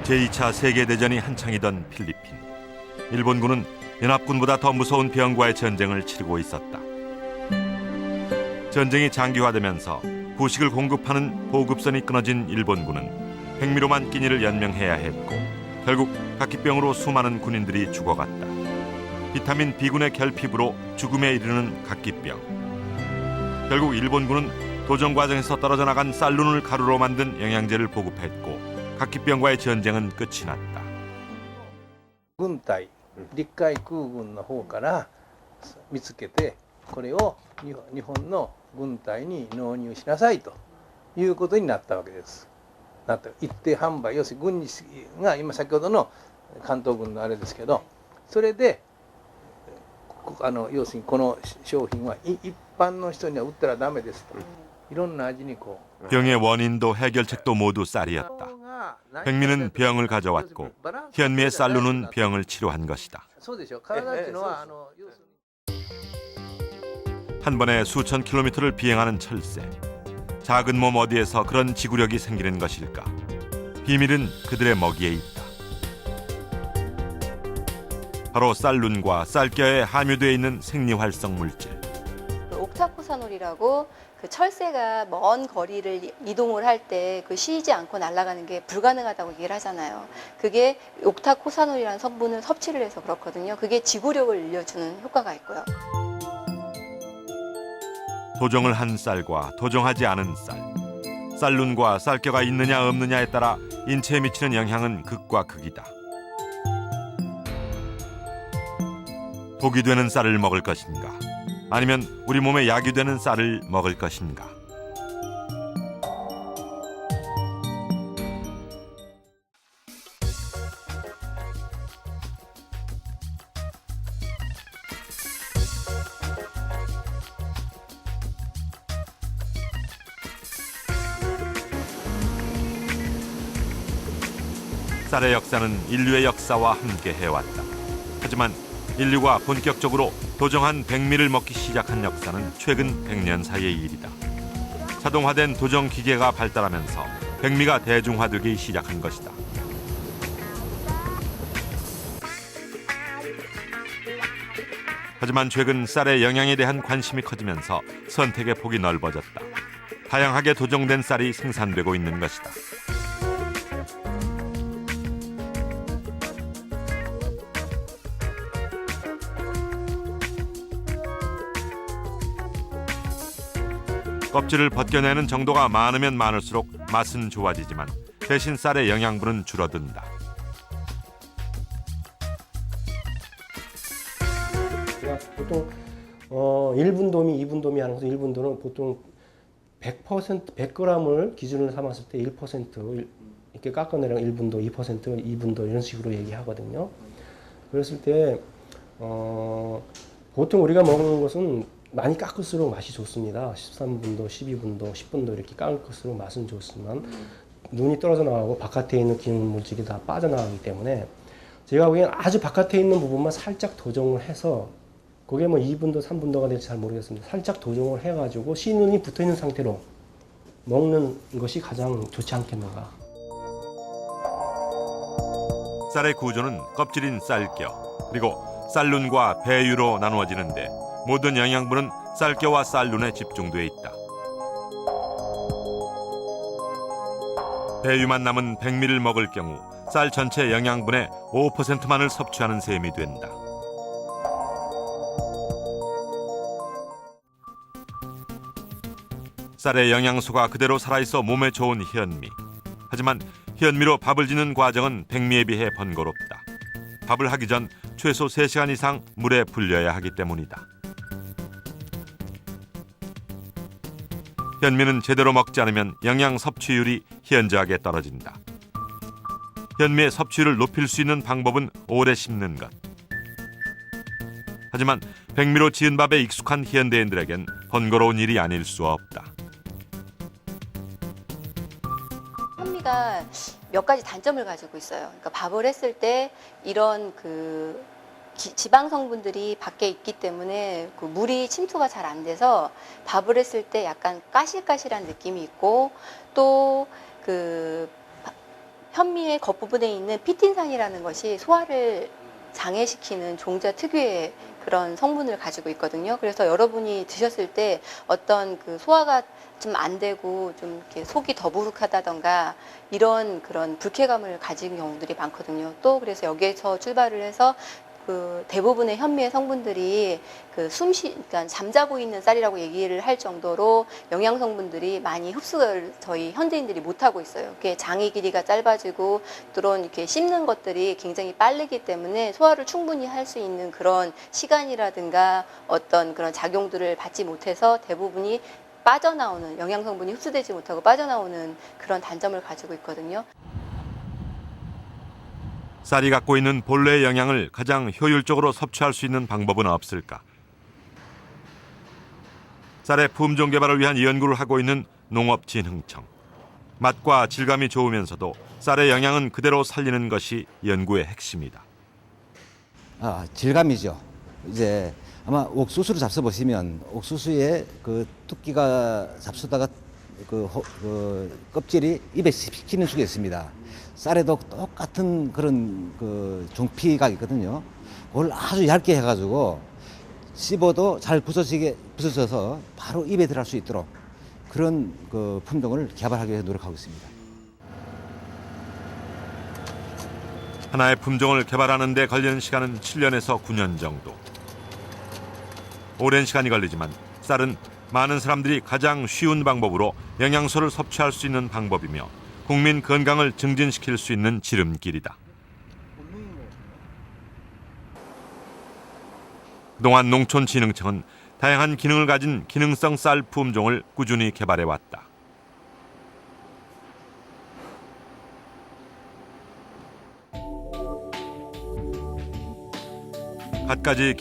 제2차 세계대전이 한창이던 필리핀. 일본군은 연합군보다 더 무서운 병과의 전쟁을 치르고 있었다. 전쟁이 장기화되면서 후식을 공급하는 보급선이 끊어진 일본군은 백미로만 끼니를 연명해야 했고 결국 각기병으로 수많은 군인들이 죽어갔다. 비타민 B군의 결핍으로 죽음에 이르는 각기병. 결국 일본군은 도전 과정에서 떨어져 나간 쌀룬을 가루로 만든 영양제를 보급했고 각기병과의 전쟁은 끝이 났다. 軍隊、陸海空軍の方から見つけて、これを日本の軍隊に納入しなさいということになったわけです。一定販売、要するに軍事が今先ほどの関東軍のあれですけど、それで要するにこの商品は一般の人には売ったらダメですと。いろんな味にこう。 병의 원인도 해결책도 모두 쌀이었다. 백미는 병을 가져왔고 현미의 쌀로는 병을 치료한 것이다. 한 번에 수천 킬로미터를 비행하는 철새. 작은 몸 어디에서 그런 지구력이 생기는 것일까? 비밀은 그들의 먹이에 있다. 바로 쌀룬과 쌀겨에 함유되어 있는 생리활성 물질. 옥타코사놀이라고 그 철새가 먼 거리를 이동을 할 때 그 쉬지 않고 날아가는 게 불가능하다고 얘기를 하잖아요. 그게 옥타코사놀이라는 성분을 섭취를 해서 그렇거든요. 그게 지구력을 늘려주는 효과가 있고요. 도종을 한 쌀과 도종하지 않은 쌀. 쌀룬과 쌀겨가 있느냐 없느냐에 따라 인체에 미치는 영향은 극과 극이다. 독이 되는 쌀을 먹을 것인가? 아니면 우리 몸에 약이 되는 쌀을 먹을 것인가? 쌀의 역사는 인류의 역사와 함께 해왔다. 하지만 인류가 본격적으로 도정한 백미를 먹기 시작한 역사는 최근 100년 사이의 일이다. 자동화된 도정 기계가 발달하면서 백미가 대중화되기 시작한 것이다. 하지만 최근 쌀의 영양에 대한 관심이 커지면서 선택의 폭이 넓어졌다. 다양하게 도정된 쌀이 생산되고 있는 것이다. 껍질을 벗겨내는 정도가 많으면 많을수록 맛은 좋아지지만 대신 쌀의 영양분은 줄어든다. 보통 1분도미, 2분도미 하는 것은 1분도는 보통 100%, 100g을 기준으로 삼았을 때 1% 이렇게 깎아내려 1분도, 2%, 2분도 이런 식으로 얘기하거든요. 그랬을 때 보통 우리가 먹는 것은 많이 깎을수록 맛이 좋습니다. 13분도, 12분도, 10분도 이렇게 깎을수록 맛은 좋지만 눈이 떨어져 나가고 바깥에 있는 기능 물질이 다 빠져나가기 때문에 제가 보기엔 아주 바깥에 있는 부분만 살짝 도정을 해서 그게 뭐 2분도, 3분도가 될지 잘 모르겠습니다. 살짝 도정을 해가지고 씨눈이 붙어있는 상태로 먹는 것이 가장 좋지 않겠는가. 쌀의 구조는 껍질인 쌀겨 그리고 쌀룬과 배유로 나누어지는데 모든 영양분은 쌀겨와 쌀룬에 집중돼 있다. 배유만 남은 백미를 먹을 경우 쌀 전체 영양분의 5%만을 섭취하는 셈이 된다. 쌀의 영양소가 그대로 살아있어 몸에 좋은 현미. 하지만 현미로 밥을 짓는 과정은 백미에 비해 번거롭다. 밥을 하기 전 최소 3시간 이상 물에 불려야 하기 때문이다. 현미는 제대로 먹지 않으면 영양 섭취율이 현저하게 떨어진다. 현미의 섭취율을 높일 수 있는 방법은 오래 씹는 것. 하지만 백미로 지은 밥에 익숙한 현대인들에겐 번거로운 일이 아닐 수 없다. 현미가 몇 가지 단점을 가지고 있어요. 그러니까 밥을 했을 때 이런 지방 성분들이 밖에 있기 때문에 그 물이 침투가 잘 안 돼서 밥을 했을 때 약간 까실까실한 느낌이 있고 또 현미의 겉부분에 있는 피틴산이라는 것이 소화를 장애시키는 종자 특유의 그런 성분을 가지고 있거든요. 그래서 여러분이 드셨을 때 어떤 그 소화가 좀 안 되고 좀 이렇게 속이 더부룩하다던가 이런 그런 불쾌감을 가진 경우들이 많거든요. 또 그래서 여기에서 출발을 해서 그 대부분의 현미의 성분들이 그 그러니까 잠자고 있는 쌀이라고 얘기를 할 정도로 영양 성분들이 많이 흡수를 저희 현대인들이 못 하고 있어요. 그게 장의 길이가 짧아지고 또는 이렇게 씹는 것들이 굉장히 빠르기 때문에 소화를 충분히 할 수 있는 그런 시간이라든가 어떤 그런 작용들을 받지 못해서 대부분이 빠져나오는 영양 성분이 흡수되지 못하고 빠져나오는 그런 단점을 가지고 있거든요. 쌀이 갖고 있는 본래의 영양을 가장 효율적으로 섭취할 수 있는 방법은 없을까? 쌀의 품종 개발을 위한 연구를 하고 있는 농업진흥청. 맛과 질감이 좋으면서도 쌀의 영양은 그대로 살리는 것이 연구의 핵심이다. 질감이죠. 이제 아마 옥수수를 잡숴보시면 옥수수의 그 뚜끼가 잡수다가 그 껍질이 입에 씹히는 수가 있습니다. 쌀에도 똑같은 그런 그 종피가 있거든요. 그걸 아주 얇게 해가지고 씹어도 잘 부서져서 바로 입에 들어갈 수 있도록 그런 그 품종을 개발하기 위해 노력하고 있습니다. 하나의 품종을 개발하는 데 걸리는 시간은 7년에서 9년 정도. 오랜 시간이 걸리지만 쌀은 많은 사람들이 가장 쉬운 방법으로 영양소를 섭취할 수 있는 방법이며 국민 건강을 증진시킬 수 있는 지름길이다. 그동안 농촌진흥청은 다양한 기능을 가진 기능성 쌀 품종을 꾸준히 개발해왔다. 갖가지